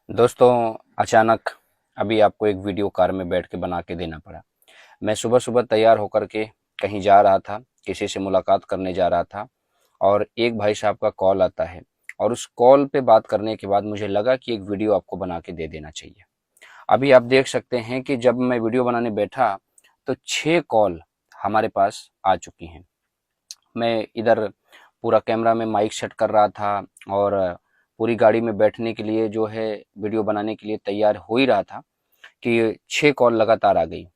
दोस्तों, अचानक अभी आपको एक वीडियो कार में बैठ के बना के देना पड़ा। मैं सुबह सुबह तैयार होकर के कहीं जा रहा था, किसी से मुलाकात करने जा रहा था और एक भाई साहब का कॉल आता है और उस कॉल पे बात करने के बाद मुझे लगा कि एक वीडियो आपको बना के दे देना चाहिए। अभी आप देख सकते हैं कि जब मैं वीडियो बनाने बैठा तो 6 कॉल हमारे पास आ चुकी हैं। मैं इधर पूरा कैमरा में माइक सेट कर रहा था और पूरी गाड़ी में बैठने के लिए जो है वीडियो बनाने के लिए तैयार हो ही रहा था कि 6 कॉल लगातार आ गई।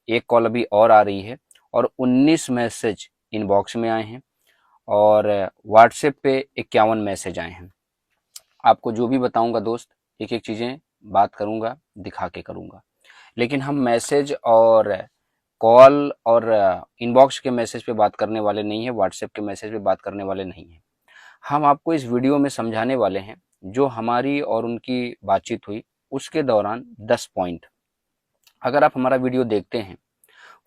एक कॉल अभी और आ रही है और 19 मैसेज इनबॉक्स में आए हैं और व्हाट्सएप पे 51 मैसेज आए हैं। आपको जो भी बताऊंगा दोस्त, एक एक चीज़ें बात करूंगा, दिखा के करूंगा। लेकिन हम मैसेज और कॉल और इनबॉक्स के मैसेज पे बात करने वाले नहीं है, व्हाट्सएप के मैसेज पे बात करने वाले नहीं हैं। हम आपको इस वीडियो में समझाने वाले हैं जो हमारी और उनकी बातचीत हुई उसके दौरान 10 पॉइंट। अगर आप हमारा वीडियो देखते हैं,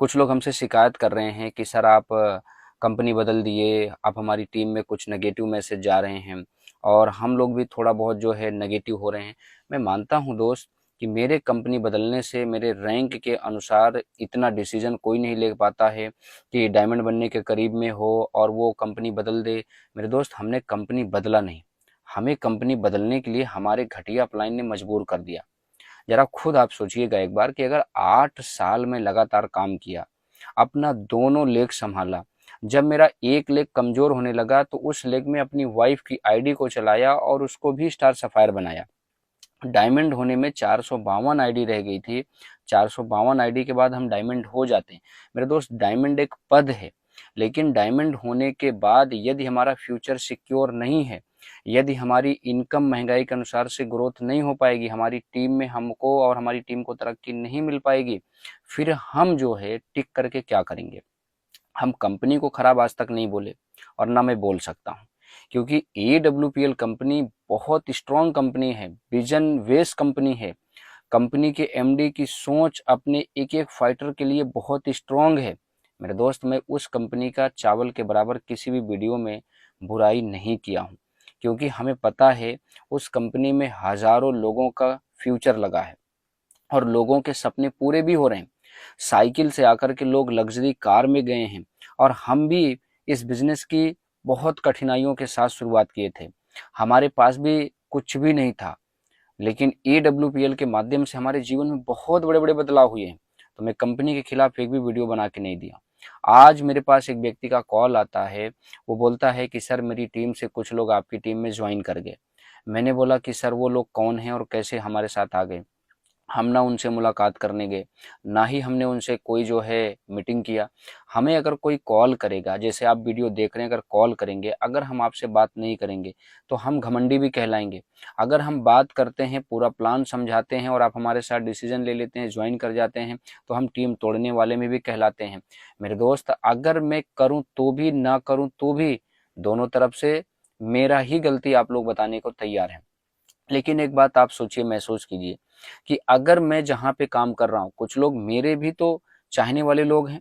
कुछ लोग हमसे शिकायत कर रहे हैं कि सर आप कंपनी बदल दिए, आप हमारी टीम में कुछ नेगेटिव मैसेज जा रहे हैं और हम लोग भी थोड़ा बहुत जो है नेगेटिव हो रहे हैं। मैं मानता हूं दोस्त कि मेरे कंपनी बदलने से मेरे रैंक के अनुसार इतना डिसीजन कोई नहीं ले पाता है कि डायमंड बनने के करीब में हो और वो कंपनी बदल दे। मेरे दोस्त, हमने कंपनी बदला नहीं, हमें कंपनी बदलने के लिए हमारे घटिया अपलाइन ने मजबूर कर दिया। जरा खुद आप सोचिएगा एक बार कि अगर 8 साल में लगातार काम किया, अपना दोनों लेग संभाला, जब मेरा एक लेग कमजोर होने लगा तो उस लेग में अपनी वाइफ की आईडी को चलाया और उसको भी स्टार सफायर बनाया। डायमंड होने में 452 आईडी रह गई थी। 452 आईडी के बाद हम डायमंड हो जाते हैं। मेरे दोस्त, डायमंड एक पद है, लेकिन डायमंड होने के बाद यदि हमारा फ्यूचर सिक्योर नहीं है, यदि हमारी इनकम महंगाई के अनुसार से ग्रोथ नहीं हो पाएगी, हमारी टीम में हमको और हमारी टीम को तरक्की नहीं मिल पाएगी, फिर हम जो है टिक करके क्या करेंगे। हम कंपनी को खराब आज तक नहीं बोले और ना मैं बोल सकता हूँ, क्योंकि AWPL कंपनी बहुत स्ट्रॉन्ग कंपनी है, विजन वेस कंपनी है। कंपनी के MD की सोच अपने एक एक फाइटर के लिए बहुत स्ट्रॉन्ग है। मेरे दोस्त, मैं उस कंपनी का चावल के बराबर किसी भी वीडियो में बुराई नहीं किया हूँ, क्योंकि हमें पता है उस कंपनी में हजारों लोगों का फ्यूचर लगा है और लोगों के सपने पूरे भी हो रहे हैं। साइकिल से आकर के लोग लग्जरी कार में गए हैं और हम भी इस बिजनेस की बहुत कठिनाइयों के साथ शुरुआत किए थे। हमारे पास भी कुछ भी नहीं था, लेकिन AWPL के माध्यम से हमारे जीवन में बहुत बड़े बड़े बदलाव हुए हैं। तो मैं कंपनी के खिलाफ एक भी वीडियो बना के नहीं दिया। आज मेरे पास एक व्यक्ति का कॉल आता है, वो बोलता है कि सर मेरी टीम से कुछ लोग आपकी टीम में ज्वाइन कर गए। मैंने बोला कि सर वो लोग कौन हैं और कैसे हमारे साथ आ गए। हम ना उनसे मुलाकात करने गए, ना ही हमने उनसे कोई जो है मीटिंग किया। हमें अगर कोई कॉल करेगा, जैसे आप वीडियो देख रहे हैं, अगर कॉल करेंगे, अगर हम आपसे बात नहीं करेंगे तो हम घमंडी भी कहलाएंगे। अगर हम बात करते हैं, पूरा प्लान समझाते हैं और आप हमारे साथ डिसीजन ले लेते हैं, ज्वाइन कर जाते हैं, तो हम टीम तोड़ने वाले में भी कहलाते हैं। मेरे दोस्त, अगर मैं करूं तो भी ना करूं तो भी दोनों तरफ से मेरा ही गलती आप लोग बताने को तैयार हैं। लेकिन एक बात आप सोचिए, महसूस कीजिए कि अगर मैं जहाँ पे काम कर रहा हूँ, कुछ लोग मेरे भी तो चाहने वाले लोग हैं,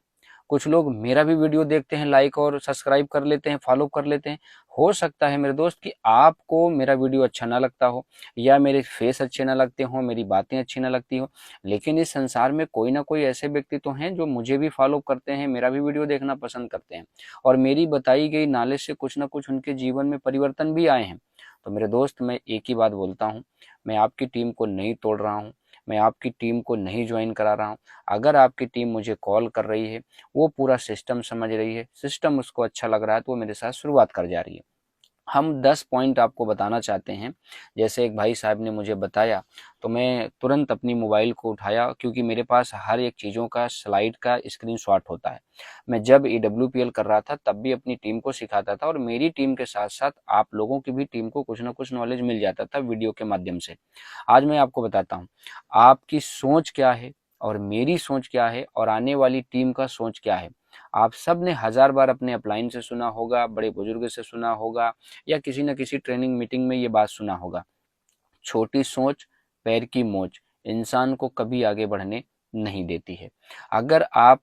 कुछ लोग मेरा भी वीडियो देखते हैं, लाइक और सब्सक्राइब कर लेते हैं, फॉलो कर लेते हैं। हो सकता है मेरे दोस्त कि आपको मेरा वीडियो अच्छा ना लगता हो या मेरे फेस अच्छे ना लगते हो, मेरी बातें अच्छी ना लगती हो, लेकिन इस संसार में कोई ना कोई ऐसे व्यक्ति तो हैं जो मुझे भी फॉलो करते हैं, मेरा भी वीडियो देखना पसंद करते हैं और मेरी बताई गई नॉलेज से कुछ ना कुछ उनके जीवन में परिवर्तन भी आए हैं। तो मेरे दोस्त, मैं एक ही बात बोलता हूँ, मैं आपकी टीम को नहीं तोड़ रहा हूँ, मैं आपकी टीम को नहीं ज्वाइन करा रहा हूँ। अगर आपकी टीम मुझे कॉल कर रही है, वो पूरा सिस्टम समझ रही है, सिस्टम उसको अच्छा लग रहा है, तो वो मेरे साथ शुरुआत कर जा रही है। हम 10 पॉइंट आपको बताना चाहते हैं। जैसे एक भाई साहब ने मुझे बताया तो मैं तुरंत अपनी मोबाइल को उठाया, क्योंकि मेरे पास हर एक चीज़ों का स्लाइड का स्क्रीनशॉट होता है। मैं जब AWPL कर रहा था तब भी अपनी टीम को सिखाता था और मेरी टीम के साथ साथ आप लोगों की भी टीम को कुछ ना कुछ नॉलेज मिल जाता था वीडियो के माध्यम से। आज मैं आपको बताता हूँ आपकी सोच क्या है और मेरी सोच क्या है और आने वाली टीम का सोच क्या है। आप सब ने हजार बार अपने अपलाइन से सुना होगा, बड़े बुजुर्ग से सुना होगा या किसी न किसी ट्रेनिंग मीटिंग में ये बात सुना होगा, छोटी सोच पैर की मोच इंसान को कभी आगे बढ़ने नहीं देती है। अगर आप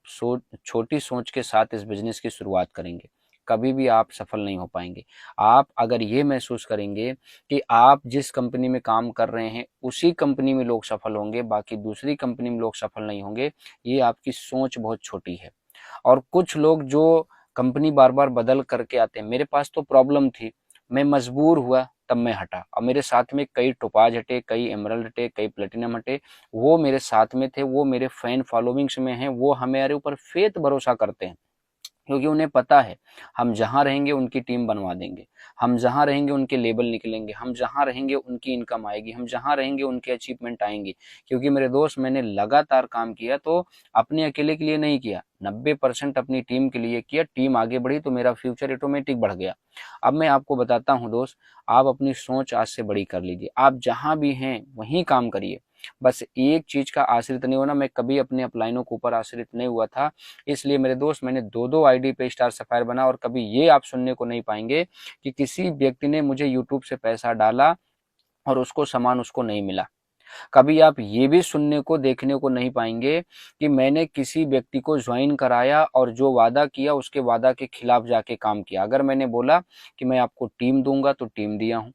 छोटी सोच के साथ इस बिजनेस की शुरुआत करेंगे, कभी भी आप सफल नहीं हो पाएंगे। आप अगर ये महसूस करेंगे कि आप जिस कंपनी में काम कर रहे हैं उसी कंपनी में लोग सफल होंगे, बाकी दूसरी कंपनी में लोग सफल नहीं होंगे, ये आपकी सोच बहुत छोटी है। और कुछ लोग जो कंपनी बार बार बदल करके आते हैं, मेरे पास तो प्रॉब्लम थी, मैं मजबूर हुआ तब मैं हटा, और मेरे साथ में कई टोपाज हटे, कई एमरल्ड हटे, कई प्लेटिनम हटे, वो मेरे साथ में थे, वो मेरे फैन फॉलोइंग्स में हैं, वो हमारे ऊपर फेथ भरोसा करते हैं, क्योंकि उन्हें पता है हम जहाँ रहेंगे उनकी टीम बनवा देंगे, हम जहाँ रहेंगे उनके लेबल निकलेंगे, हम जहाँ रहेंगे उनकी इनकम आएगी, हम जहाँ रहेंगे उनके अचीवमेंट आएंगे। क्योंकि मेरे दोस्त, मैंने लगातार काम किया, तो अपने अकेले के लिए नहीं किया, 90% अपनी टीम के लिए किया। टीम आगे बढ़ी तो मेरा फ्यूचर ऑटोमेटिक बढ़ गया। अब मैं आपको बताता हूँ दोस्त, आप अपनी सोच आज से बड़ी कर लीजिए, आप जहाँ भी हैं वहीं काम करिए, बस एक चीज का आश्रित नहीं होना। मैं कभी अपने अपलाइनों के ऊपर आश्रित नहीं हुआ था, इसलिए मेरे दोस्त मैंने दो दो आईडी पे स्टार सफायर बना, और कभी ये आप सुनने को नहीं पाएंगे कि किसी व्यक्ति ने मुझे यूट्यूब से पैसा डाला और उसको सामान उसको नहीं मिला। कभी आप ये भी सुनने को देखने को नहीं पाएंगे कि मैंने किसी व्यक्ति को ज्वाइन कराया और जो वादा किया उसके वादा के खिलाफ जाके काम किया। अगर मैंने बोला कि मैं आपको टीम दूंगा तो टीम दिया हूं,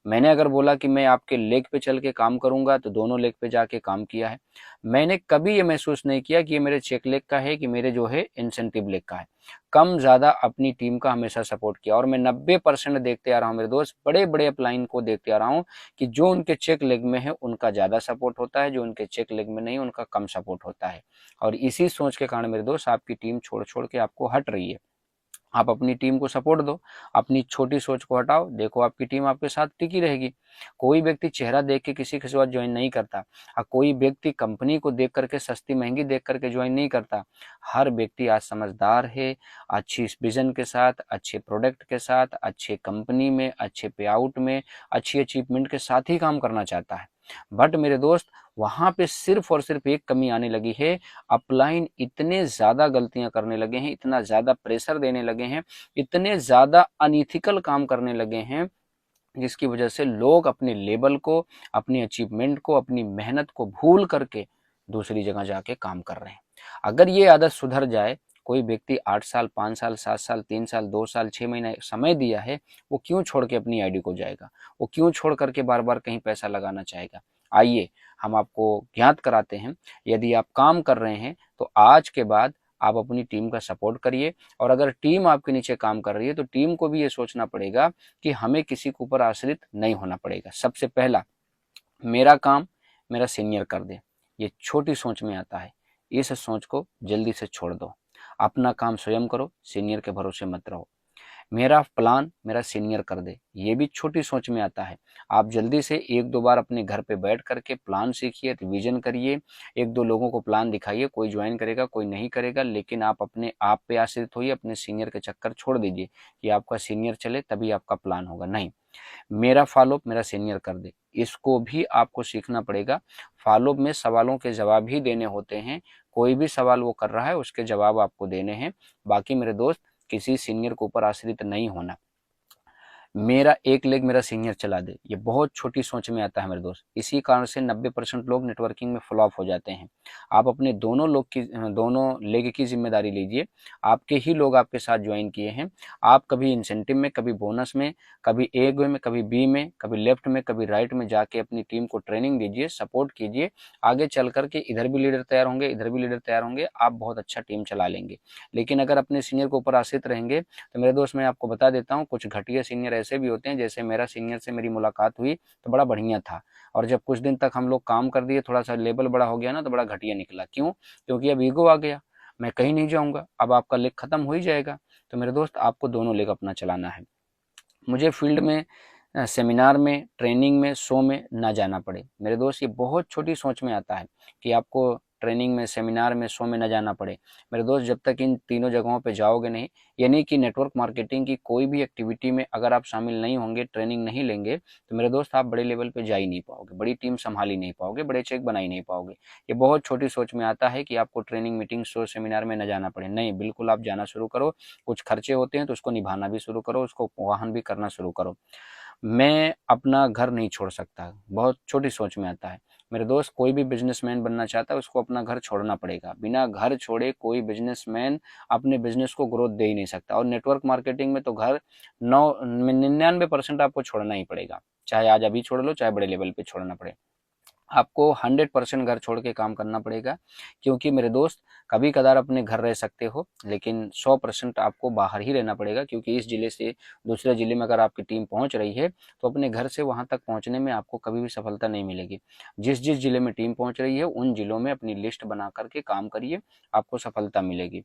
मैंने अगर बोला कि मैं आपके लेग पे चल के काम करूंगा तो दोनों लेग पे जाके काम किया है। मैंने कभी ये महसूस नहीं किया कि ये मेरे चेक लेग का है कि मेरे जो है इंसेंटिव लेग का है। कम ज्यादा अपनी टीम का हमेशा सपोर्ट किया, और मैं 90% देखते आ रहा हूँ मेरे दोस्त, बड़े बड़े अपलाइन को देखते आ रहा हूँ कि जो उनके चेक लेग में है उनका ज्यादा सपोर्ट होता है, जो उनके चेक लेग में नहीं उनका कम सपोर्ट होता है। और इसी सोच के कारण मेरे दोस्त आपकी टीम छोड़ छोड़ के आपको हट रही है। आप अपनी टीम को सपोर्ट दो, अपनी छोटी सोच को हटाओ, देखो आपकी टीम आपके साथ टिकी रहेगी। कोई व्यक्ति चेहरा देख के किसी के साथ ज्वाइन नहीं करता, और कोई व्यक्ति कंपनी को देख करके, सस्ती महंगी देख करके ज्वाइन नहीं करता। हर व्यक्ति आज समझदार है, अच्छी विजन के साथ, अच्छे प्रोडक्ट के साथ, अच्छे कंपनी में, अच्छे पे आउट में, अच्छी अचीवमेंट के साथ ही काम करना चाहता है। बट मेरे दोस्त, वहां पे सिर्फ और सिर्फ एक कमी आने लगी है, अपलाइन इतने ज्यादा गलतियां करने लगे हैं, इतना ज्यादा प्रेशर देने लगे हैं, इतने ज्यादा अनइथिकल काम करने लगे हैं, जिसकी वजह से लोग अपने लेवल को, अपनी अचीवमेंट को, अपनी मेहनत को भूल करके दूसरी जगह जाके काम कर रहे हैं। अगर ये आदत सुधर जाए, कोई व्यक्ति 8 साल, 5 साल, 7 साल, 3 साल, 2 साल, 6 महीना समय दिया है, वो क्यों छोड़ के अपनी आईडी को जाएगा? वो क्यों छोड़ करके बार बार कहीं पैसा लगाना चाहेगा? आइए हम आपको ज्ञात कराते हैं। यदि आप काम कर रहे हैं तो आज के बाद आप अपनी टीम का सपोर्ट करिए, और अगर टीम आपके नीचे काम कर रही है तो टीम को भी ये सोचना पड़ेगा कि हमें किसी के ऊपर आश्रित नहीं होना पड़ेगा। सबसे पहला, मेरा काम मेरा सीनियर कर दे, ये छोटी सोच में आता है। इस सोच को जल्दी से छोड़ दो, अपना काम स्वयं करो, सीनियर के भरोसे मत रहो। मेरा प्लान मेरा सीनियर कर दे, ये भी छोटी सोच में आता है। आप जल्दी से एक दो बार अपने घर पे बैठ करके प्लान सीखिए, रिवीजन करिए, एक दो लोगों को प्लान दिखाइए, कोई ज्वाइन करेगा कोई नहीं करेगा, लेकिन आप अपने आप पे आश्रित होइए, अपने सीनियर के चक्कर छोड़ दीजिए कि आपका सीनियर चले तभी आपका प्लान होगा। नहीं, मेरा फॉलोअप मेरा सीनियर कर दे, इसको भी आपको सीखना पड़ेगा। फॉलोअप में सवालों के जवाब ही देने होते हैं, कोई भी सवाल वो कर रहा है उसके जवाब आपको देने हैं। बाकी मेरे दोस्त, किसी सीनियर के ऊपर आश्रित नहीं होना। मेरा एक लेग मेरा सीनियर चला दे, ये बहुत छोटी सोच में आता है मेरे दोस्त। इसी कारण से 90% लोग नेटवर्किंग में फ्लॉप हो जाते हैं। आप अपने दोनों लेग की जिम्मेदारी लीजिए। आपके ही लोग आपके साथ ज्वाइन किए हैं। आप कभी इंसेंटिव में, कभी बोनस में, कभी ए में, कभी बी में, कभी लेफ्ट में, कभी राइट में जाके अपनी टीम को ट्रेनिंग दीजिए, सपोर्ट कीजिए। आगे चल करके इधर भी लीडर तैयार होंगे, इधर भी लीडर तैयार होंगे, आप बहुत अच्छा टीम चला लेंगे। लेकिन अगर अपने सीनियर के ऊपर आश्रित रहेंगे तो मेरे दोस्त, मैं आपको बता देता हूँ, कुछ घटिया सीनियर ऐसे भी होते हैं। जैसे मेरा सीनियर से मेरी मुलाकात हुई तो बड़ा बढ़िया था, और जब कुछ दिन तक हम लोग काम कर दिए, थोड़ा सा लेवल बड़ा हो गया ना, तो बड़ा घटिया निकला। क्यों? क्योंकि अब ईगो आ गया, मैं कहीं नहीं जाऊंगा, अब आपका लेग खत्म हो ही जाएगा। तो मेरे दोस्त, आपको दोनों लेग अपना चलाना है। मुझे फील्ड में, सेमिनार में, ट्रेनिंग में, शो में ना जाना पड़े। मेरे दोस्त, ये बहुत छोटी सोच में आता है कि आपको ट्रेनिंग में, सेमिनार में, शो में ना जाना पड़े। मेरे दोस्त, जब तक इन तीनों जगहों पे जाओगे नहीं, यानी कि नेटवर्क मार्केटिंग की कोई भी एक्टिविटी में अगर आप शामिल नहीं होंगे, ट्रेनिंग नहीं लेंगे, तो मेरे दोस्त आप बड़े लेवल पे जा ही नहीं पाओगे, बड़ी टीम संभाल ही नहीं पाओगे, बड़े चेक बना ही नहीं पाओगे। ये बहुत छोटी सोच में आता है कि आपको ट्रेनिंग, मीटिंग, शो, सेमिनार में न जाना पड़े। नहीं, बिल्कुल आप जाना शुरू करो। कुछ खर्चे होते हैं तो उसको निभाना भी शुरू करो, उसको वहन भी करना शुरू करो। मैं अपना घर नहीं छोड़ सकता, बहुत छोटी सोच में आता है। मेरे दोस्त, कोई भी बिजनेसमैन बनना चाहता है उसको अपना घर छोड़ना पड़ेगा। बिना घर छोड़े कोई बिजनेसमैन अपने बिजनेस को ग्रोथ दे ही नहीं सकता। और नेटवर्क मार्केटिंग में तो घर 99% आपको छोड़ना ही पड़ेगा, चाहे आज अभी छोड़ लो, चाहे बड़े लेवल पे छोड़ना पड़े। आपको 100% घर छोड़ के काम करना पड़ेगा, क्योंकि मेरे दोस्त, कभी कदार अपने घर रह सकते हो, लेकिन 100% आपको बाहर ही रहना पड़ेगा। क्योंकि इस जिले से दूसरे जिले में अगर आपकी टीम पहुंच रही है तो अपने घर से वहां तक पहुंचने में आपको कभी भी सफलता नहीं मिलेगी। जिस जिस जिले में टीम पहुंच रही है उन जिलों में अपनी लिस्ट बना करके काम करिए, आपको सफलता मिलेगी।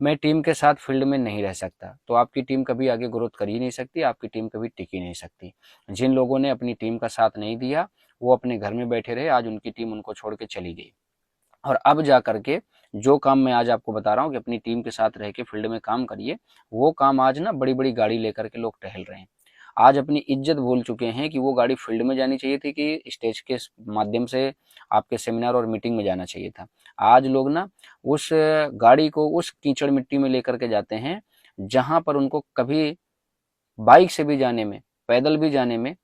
मैं टीम के साथ फील्ड में नहीं रह सकता, तो आपकी टीम कभी आगे ग्रोथ कर ही नहीं सकती, आपकी टीम कभी टिक ही नहीं सकती। जिन लोगों ने अपनी टीम का साथ नहीं दिया वो अपने घर में बैठे रहे, आज उनकी टीम उनको छोड़ के चली गई। और अब जा करके जो काम मैं आज आपको बता रहा हूँ कि अपनी टीम के साथ रह के फील्ड में काम करिए, वो काम आज ना बड़ी बड़ी गाड़ी लेकर के लोग टहल रहे हैं। आज अपनी इज्जत भूल चुके हैं कि वो गाड़ी फील्ड में जानी चाहिए थी कि स्टेज के माध्यम से आपके सेमिनार और मीटिंग में जाना चाहिए था। आज लोग ना उस गाड़ी को उस कीचड़ मिट्टी में लेकर के जाते हैं जहां पर उनको कभी बाइक से भी जाने में, पैदल भी जाने में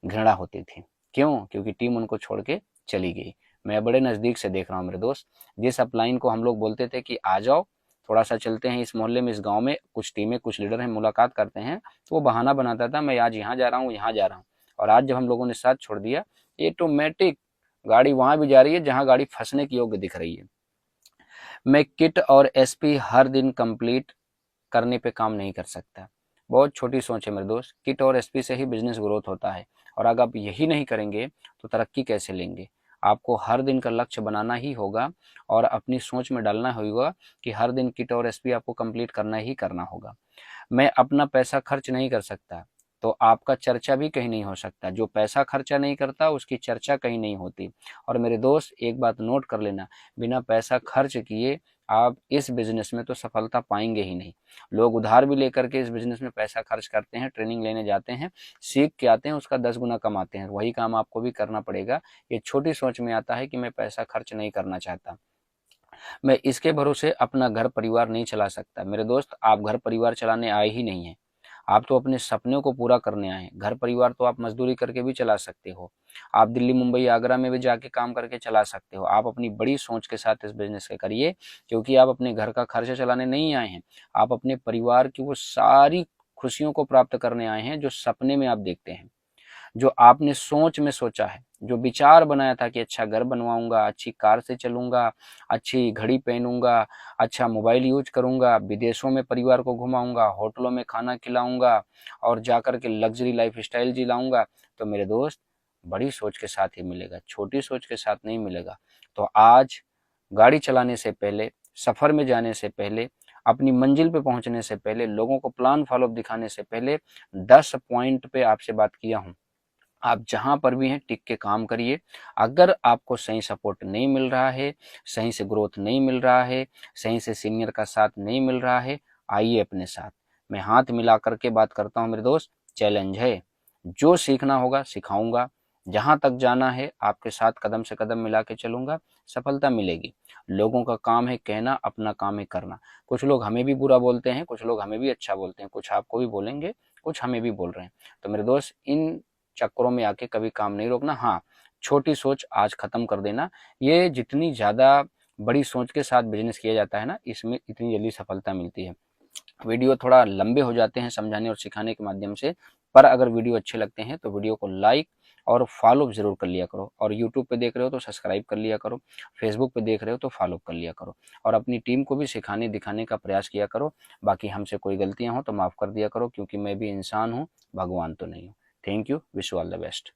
घृणा होती थी। क्यों? क्योंकि टीम उनको छोड़ के चली गई। मैं बड़े नजदीक से देख रहा हूँ मेरे दोस्त। जिस अपलाइन को हम लोग बोलते थे कि आ जाओ थोड़ा सा चलते हैं इस मोहल्ले में, इस गांव में कुछ टीमें कुछ लीडर हैं, मुलाकात करते हैं, तो वो बहाना बनाता था मैं आज यहाँ जा रहा हूँ, यहाँ जा रहा हूँ। और आज जब हम लोगों ने साथ छोड़ दिया, ऑटोमेटिक गाड़ी वहां भी जा रही है जहां गाड़ी फंसने की योग्य दिख रही है। मैं किट और एसपी हर दिन कंप्लीट करने पे काम नहीं कर सकता। बहुत छोटी सोच है मेरे दोस्त। किट और एसपी से ही बिजनेस ग्रोथ होता है, और अगर आप यही नहीं करेंगे तो तरक्की कैसे लेंगे? आपको हर दिन का लक्ष्य बनाना ही होगा और अपनी सोच में डालना होगा कि हर दिन किट और एसपी आपको कंप्लीट करना ही करना होगा। मैं अपना पैसा खर्च नहीं कर सकता, तो आपका चर्चा भी कहीं नहीं हो सकता। जो पैसा खर्चा नहीं करता उसकी चर्चा कहीं नहीं होती। और मेरे दोस्त, एक बात नोट कर लेना, बिना पैसा खर्च किए आप इस बिजनेस में तो सफलता पाएंगे ही नहीं। लोग उधार भी लेकर के इस बिजनेस में पैसा खर्च करते हैं, ट्रेनिंग लेने जाते हैं, सीख के आते हैं, उसका 10 गुना कमाते हैं। वही काम आपको भी करना पड़ेगा। ये छोटी सोच में आता है कि मैं पैसा खर्च नहीं करना चाहता, मैं इसके भरोसे अपना घर परिवार नहीं चला सकता। मेरे दोस्त, आप घर परिवार चलाने आए ही नहीं हैं, आप तो अपने सपनों को पूरा करने आए हैं। घर परिवार तो आप मजदूरी करके भी चला सकते हो, आप दिल्ली मुंबई आगरा में भी जाके काम करके चला सकते हो। आप अपनी बड़ी सोच के साथ इस बिजनेस के करिए, क्योंकि आप अपने घर का खर्चा चलाने नहीं आए हैं, आप अपने परिवार की वो सारी खुशियों को प्राप्त करने आए हैं जो सपने में आप देखते हैं, जो आपने सोच में सोचा है, जो विचार बनाया था कि अच्छा घर बनवाऊंगा, अच्छी कार से चलूंगा, अच्छी घड़ी पहनूंगा, अच्छा मोबाइल यूज करूंगा, विदेशों में परिवार को घुमाऊंगा, होटलों में खाना खिलाऊंगा और जाकर के लग्जरी लाइफ स्टाइल जिलाऊंगा। तो मेरे दोस्त, बड़ी सोच के साथ ही मिलेगा, छोटी सोच के साथ नहीं मिलेगा। तो आज गाड़ी चलाने से पहले, सफर में जाने से पहले, अपनी मंजिल पे पहुंचने से पहले, लोगों को प्लान फॉलो दिखाने से पहले 10 पॉइंट पे आपसे बात किया हूं। आप जहां पर भी हैं टिक के काम करिए। अगर आपको सही सपोर्ट नहीं मिल रहा है, सही से ग्रोथ नहीं मिल रहा है, सही से सीनियर का साथ नहीं मिल रहा है, आइए अपने साथ। मैं हाथ मिला करके बात करता हूं मेरे दोस्त। चैलेंज है, जो सीखना होगा सिखाऊंगा, जहां तक जाना है आपके साथ कदम से कदम मिला के चलूंगा, सफलता मिलेगी। लोगों का काम है कहना, अपना काम है करना। कुछ लोग हमें भी बुरा बोलते हैं, कुछ लोग हमें भी अच्छा बोलते हैं, कुछ आपको भी बोलेंगे, कुछ हमें भी बोल रहे हैं। तो मेरे दोस्त, इन चक्करों में आके कभी काम नहीं रोकना। हाँ, छोटी सोच आज खत्म कर देना। ये जितनी ज्यादा बड़ी सोच के साथ बिजनेस किया जाता है ना, इसमें इतनी जल्दी सफलता मिलती है। वीडियो थोड़ा लंबे हो जाते हैं समझाने और सिखाने के माध्यम से, पर अगर वीडियो अच्छे लगते हैं तो वीडियो को लाइक और फॉलो जरूर कर लिया करो। और यूट्यूब पे देख रहे हो तो सब्सक्राइब कर लिया करो, फेसबुक पे देख रहे हो तो फॉलो कर लिया करो, और अपनी टीम को भी सिखाने दिखाने का प्रयास किया करो। बाकी हमसे कोई गलतियां हो तो माफ कर दिया करो, क्योंकि मैं भी इंसान हूँ, भगवान तो नहीं हूँ। Thank you, wish you all the best.